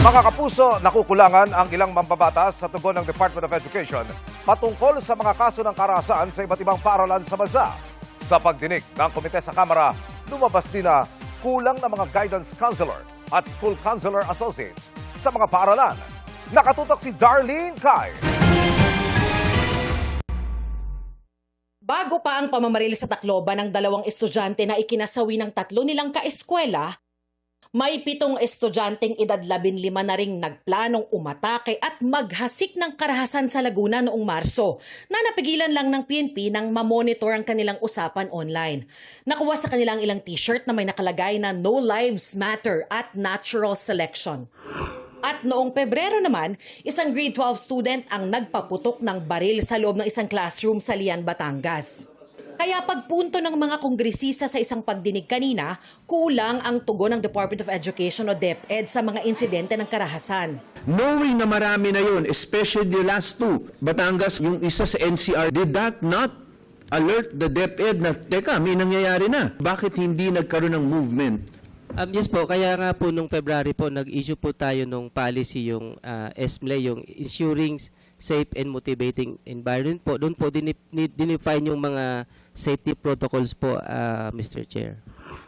Mga kapuso, nakukulangan ang ilang mambabatas sa tugon ng Department of Education patungkol sa mga kaso ng karahasan sa iba't ibang paaralan sa bansa. Sa pagdinig ng komite sa Kamara, lumabas din na kulang na mga guidance counselor at school counselor associates sa mga paaralan. Nakatutok si Darlene Kai. Bago pa ang pamamaril sa Tacloban ng 2 estudyante na ikinasawi ng 3 nilang kaeskwela, may 7 estudyanteng edad 15 na ring nagplanong umatake at maghasik ng karahasan sa Laguna noong Marso na napigilan lang ng PNP nang mamonitor ang kanilang usapan online. Nakuha sa kanilang ilang t-shirt na may nakalagay na No Lives Matter at Natural Selection. At noong Pebrero naman, isang grade 12 student ang nagpaputok ng baril sa loob ng isang classroom sa Lian, Batangas. Kaya pagpunto ng mga kongresista sa isang pagdinig kanina, kulang ang tugon ng Department of Education o DepEd sa mga insidente ng karahasan. Knowing na marami na yun, especially the last two, Batangas, yung isa sa NCR, did that not alert the DepEd na, teka, may nangyayari na? Bakit hindi nagkaroon ng movement? Yes po, kaya nga po nung February po, nag-issue po tayo nung policy, yung SMLE, yung Ensuring Safe and Motivating Environment po. Doon po dinefine yung mga safety protocols po, Mr. Chair.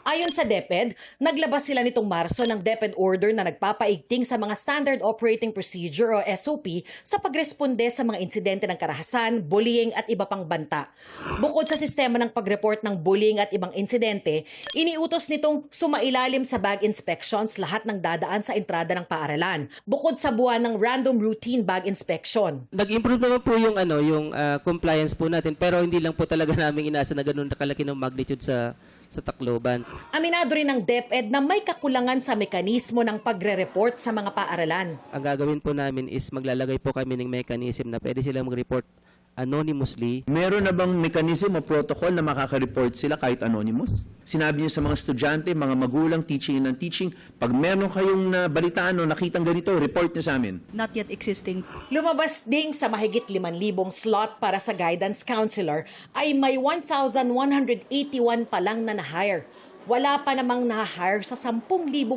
Ayon sa DepEd, naglabas sila nitong Marso ng DepEd order na nagpapaigting sa mga Standard Operating Procedure o SOP sa pagresponde sa mga insidente ng karahasan, bullying at iba pang banta. Bukod sa sistema ng pag-report ng bullying at ibang insidente, iniutos nitong sumailalim sa bag inspections lahat ng dadaan sa entrada ng paaralan, bukod sa buwan ng random routine bag inspection. Nag-improve naman po yung compliance po natin, pero hindi lang po talaga namin inasa na ganoon kalaki ng magnitude sa Tacloban. Aminado rin ng DepEd na may kakulangan sa mekanismo ng pagre-report sa mga paaralan. Ang gagawin po namin is maglalagay po kami ng mechanism na pwede silang mag-report anonymously. Meron na bang mechanism o protocol na makaka-report sila kahit anonymous? Sinabi niyo sa mga estudyante, mga magulang, teaching and non-teaching, pag meron kayong nabalitaan o nakitang ganito, report niyo sa amin. Not yet existing. Lumabas ding sa mahigit 5,000 slot para sa guidance counselor ay may 1,181 pa lang na na-hire. Wala pa namang na-hire sa 10,000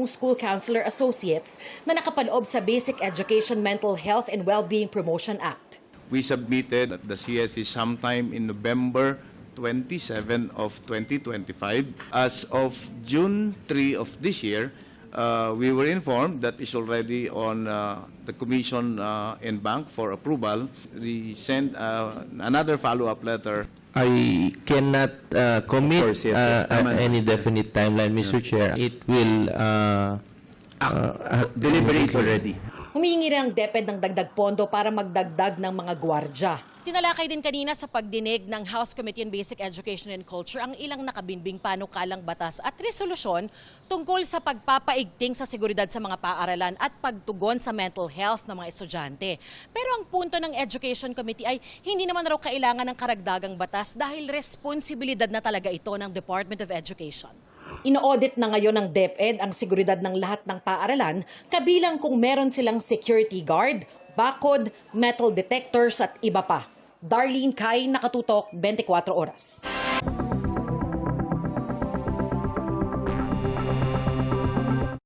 school counselor associates na nakapaloob sa Basic Education Mental Health and Wellbeing Promotion Act. We submitted at the CSE sometime in November 27 of 2025. As of June 3 of this year, we were informed that it's already on the Commission and Bank for approval. We sent another follow-up letter. I cannot commit Of course, yes. Tama na. any definite timeline, Mr. Chair. It will Deliberate already. Humihingi rin ang DepEd ng dagdag pondo para magdagdag ng mga gwardya. Tinalakay din kanina sa pagdinig ng House Committee on Basic Education and Culture ang ilang nakabinbing panukalang batas at resolusyon tungkol sa pagpapaigting sa seguridad sa mga paaralan at pagtugon sa mental health ng mga estudyante. Pero ang punto ng Education Committee ay hindi naman raw kailangan ng karagdagang batas dahil responsibilidad na talaga ito ng Department of Education. Ino-audit na ngayon ng DepEd ang seguridad ng lahat ng paaralan, kabilang kung meron silang security guard, bakod, metal detectors at iba pa. Darlene Kai, Nakatutok, 24 Oras.